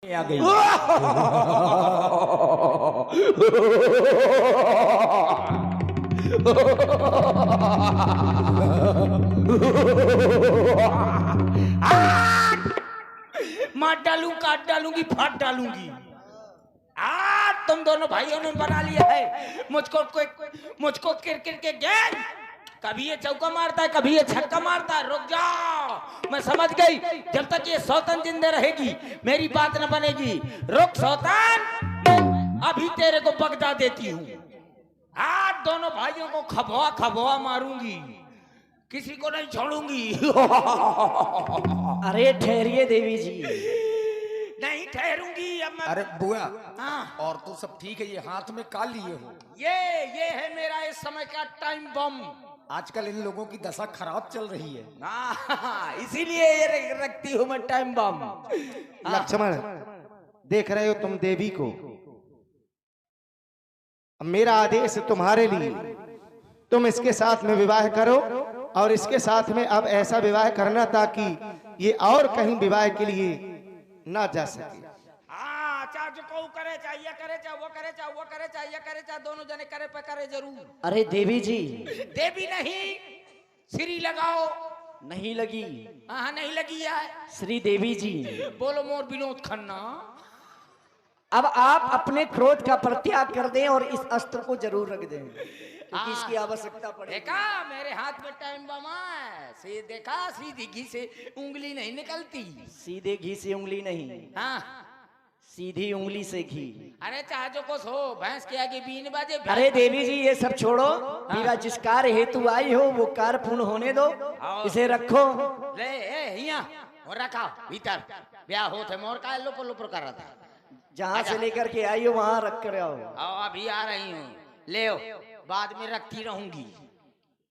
आ गई। मार डालूं, काट डालूंगी, फाट डालूंगी। तुम दोनों भाइयों ने बना लिया है मुझको किरकिर के गैंग। कभी ये चौका मारता है, कभी ये छक्का मारता है। रुक जाओ, मैं समझ गई। जब तक ये सौतन जिंदा रहेगी मेरी बात न बनेगी। रुक सौतन, अभी तेरे को बगदा देती हूँ। आज दोनों भाइयों को खबवा खबवा मारूंगी, किसी को नहीं छोड़ूंगी। अरे ठहरिए देवी जी। नहीं ठहरूंगी अब मैं। अरे बुआ, हाँ। और तो सब ठीक है, ये हाथ में का लिए हो? ये है मेरा इस समय का टाइम बम। आजकल इन लोगों की दशा खराब चल रही है। इसीलिए ये रखती हूँ मैं टाइम बम। लक्ष्मण, देख रहे हो तुम देवी को। मेरा आदेश तुम्हारे लिए, तुम इसके साथ में विवाह करो और इसके साथ में अब ऐसा विवाह करना ताकि ये और कहीं विवाह के लिए ना जा सके। चाहे जो को करे, चाहिए करे, चाहे वो करे, चाहे वो करे, चाहिए करे, चाहे दोनों जने करे पे करे जरूर। अरे देवी जी। देवी नहीं, श्री लगाओ। नहीं लगी। हाँ नहीं लगी है। श्री देवी जी। बोलो मोर विनोद खन्ना। अब आप अपने क्रोध का परित्याग कर दें और इस अस्त्र को जरूर रख दें, क्योंकि इसकी आवश्यकता पड़ेगी। देखा मेरे हाथ में टाइम बम है। देखा, सीधी घी से उंगली नहीं निकलती। सीधे घी से उंगली नहीं, हाँ सीधी उंगली से घी। अरे चाहे जो कुछ हो, भैंस के आगे बीन बाजे। अरे देवी जी ये सब छोड़ो। मेरा जिस कार्य हेतु आई हो वो कार्य पूर्ण होने दो। इसे रखो। ले हिया और रखा भीतर। ब्याह होते मोर का लोपर लोपर कर रहा था। जहाँ से लेकर के आई हो वहाँ रख कर आओ। अभी आ रही हूँ, ले बाद में रखती रहूंगी।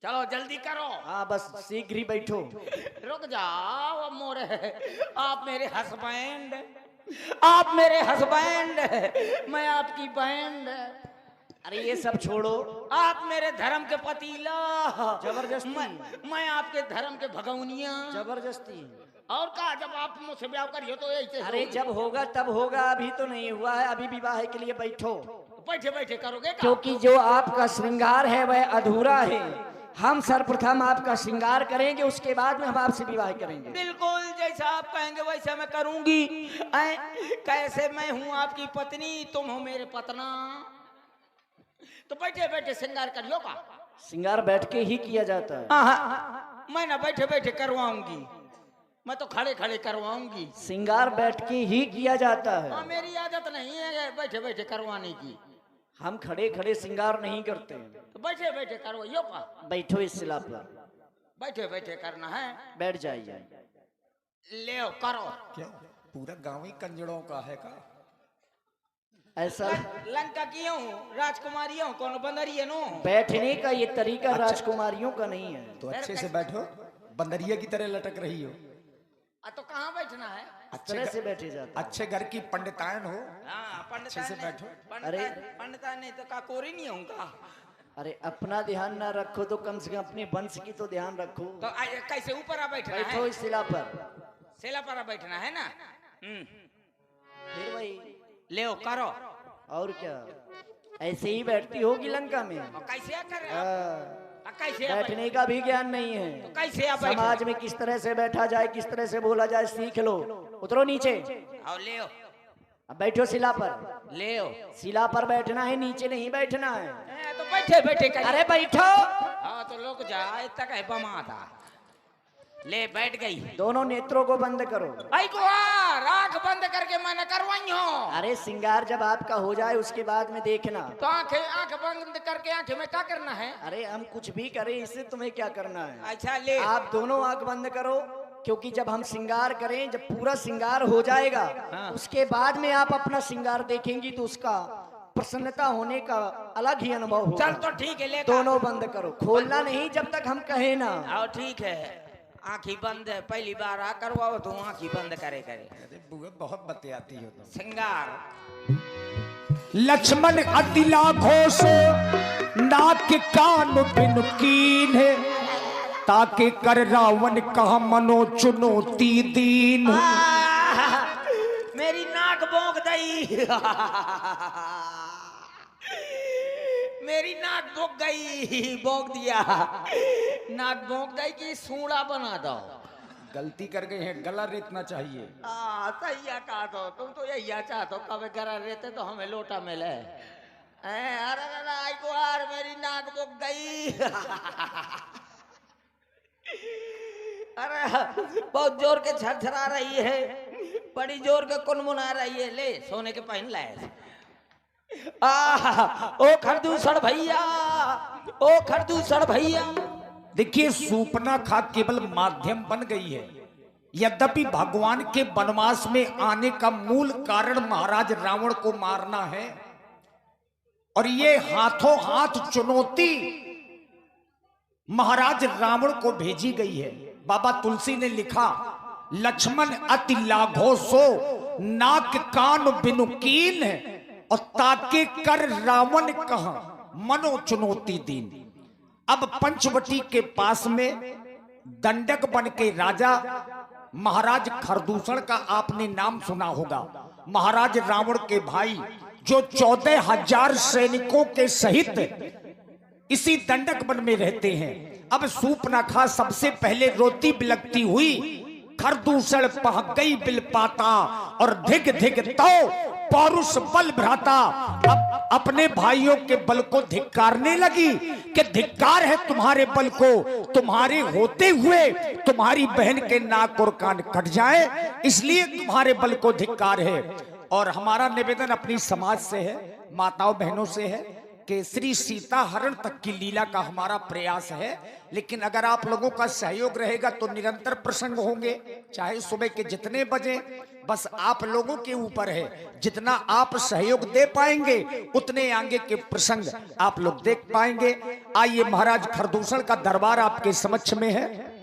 चलो जल्दी करो। हाँ बस शीघ्र ही बैठो। रुक जाओ अब मोरे, आप मेरे हस्बैंड, आप मेरे हस्बैंड, मैं आपकी बैंड। अरे ये सब छोड़ो। आप मेरे धर्म के पतीला, जबरदस्ती। मैं आपके धर्म के भगवनिया। जबरदस्ती। और कहा जब आप मुझसे ब्याह करियो तो ऐसे। अरे जब होगा तब होगा, अभी तो नहीं हुआ है। अभी विवाह के लिए बैठो। बैठे बैठे करोगे क्या? क्योंकि जो आपका श्रृंगार है वह अधूरा है। हम सर्वप्रथम आपका श्रृंगार करेंगे, उसके बाद में हम आपसे विवाह करेंगे। बिल्कुल जैसा आप कहेंगे वैसा मैं करूंगी। कैसे मैं हूँ आपकी पत्नी, तुम हो मेरे पतना। तो बैठे बैठे श्रृंगार करियो का। श्रृंगार बैठ के ही किया जाता है। मैं ना बैठे बैठे करवाऊंगी, मैं तो खड़े खड़े करवाऊंगी। श्रृंगार बैठ के ही किया जाता है। मेरी आदत नहीं है बैठे बैठे करवाने की। हम खड़े खड़े श्रृंगार नहीं करते। तो बैठे बैठे करवाइयो का। बैठो इस शिला पर। बैठे बैठे करना है। बैठ जाइए। ले करो। क्या पूरा गांव ही कंजड़ों का है का? ऐसा लंका की हूँ, राजकुमारी हूँ, कौन बंदरी है नो। बैठने का ये तरीका राजकुमारियों का नहीं है। तो अच्छे से बैठो, बंदरिया की तरह लटक रही हो। तो कहाँ बैठना है? तरह से बैठे जाते। अच्छे घर की पंडितायन हो। अच्छे से बैठो। अरे पंडितायन नहीं तो काकोरी नहीं होऊंगा। अरे अपना ध्यान ना रखो तो कम से कम अपने वंश की तो ध्यान रखो। तो कैसे ऊपर आ बैठना है? बैठो इस शिला पर। शिला पर बैठना है ना। फिर वही ले करो। और क्या, ऐसे ही बैठती होगी लंका में। कैसे कर? कैसे बैठने का भी ज्ञान नहीं है। तो कैसे आप समाज में किस तरह से बैठा जाए, किस तरह से बोला जाए, सीख लो। उतरो नीचे। और ले अब बैठो शिला पर। ले शिला पर बैठना है, नीचे नहीं बैठना है। तो बैठे बैठे कर। अरे बैठो। हाँ तो लोग जाए तक है बमा था। ले बैठ गई। दोनों नेत्रों को बंद करो। भाई को आँख बंद करके मैं न करवाई हूँ। अरे श्रृंगार जब आपका हो जाए उसके बाद में देखना। तो आँख बंद करके आँखें में क्या करना है? अरे हम कुछ भी करें, इससे तुम्हें क्या करना है? अच्छा ले। आप दोनों आँख बंद करो, क्योंकि जब हम श्रृंगार करें, जब पूरा श्रृंगार हो जाएगा, उसके बाद में आप अपना श्रृंगार देखेंगी तो उसका प्रसन्नता होने का अलग ही अनुभव होगा। चल तो ठीक है, ले दोनों बंद करो, खोलना नहीं जब तक हम कहे ना। और ठीक है, आँखी बंद है। पहली बार आ करवाओ तो आँखी बंद करे करे। अरे बुआ बहुत बतियाती हो तुम। श्रृंगार लक्ष्मण अतिला घोष नाक कान बिन कीन है, ताके कर रावण कहा मनो चुनौती दीन। मेरी नाक भोंक दई मेरी नाक भोंक गई, भोंक दिया। नाक भोंक दई कि सूड़ा बना दो। गलती कर गए हैं, गला रेतना चाहिए। सही कहा दो, तुम तो यही चाहते हो कभी गरा रहते तो हमें लोटा मिले। अरे यार मेरी नाक भोंक गई अरे बहुत जोर के झरझरा रही है, बड़ी जोर के कुनमुना रही है। ले सोने के पहन लाए। ओ खरदूसड़ भैया, ओ खरदूसड़ भैया। देखिए सूपनाखा केवल माध्यम बन गई है, यद्यपि भगवान के वनवास में आने का मूल कारण महाराज रावण को मारना है। और ये हाथों हाथ चुनौती महाराज रावण को भेजी गई है। बाबा तुलसी ने लिखा, लक्ष्मण अति लाघो सो नाक कान बिनु कीन है, और ताके कर रावण कहा मनो चुनौती दीन। अब पंचवटी के पास में दंडक बन के राजा महाराज खरदूषण का आपने नाम सुना होगा। महाराज रावण के भाई जो 14,000 सैनिकों के सहित इसी दंडक वन में रहते हैं। अब सूपनाखा सबसे पहले रोती बिलकती हुई खरदूषण पह गई बिल पाता, और धिग धिग तो पौरुष बल भ्राता। अब अपने भाइयों के बल को धिक्कारने लगी कि धिक्कार है तुम्हारे बल को, तुम्हारे होते हुए तुम्हारी बहन के नाक और कान कट जाए, इसलिए तुम्हारे बल को धिक्कार है। और हमारा निवेदन अपनी समाज से है, माताओं बहनों से है कि श्री सीता हरण तक की लीला का हमारा प्रयास है। लेकिन अगर आप लोगों का सहयोग रहेगा तो निरंतर प्रसंग होंगे, चाहे सुबह के जितने बजे। बस आप लोगों के ऊपर है, जितना आप सहयोग दे पाएंगे उतने आगे के प्रसंग आप लोग देख पाएंगे। आइए महाराज खरदूषण का दरबार आपके समक्ष में है।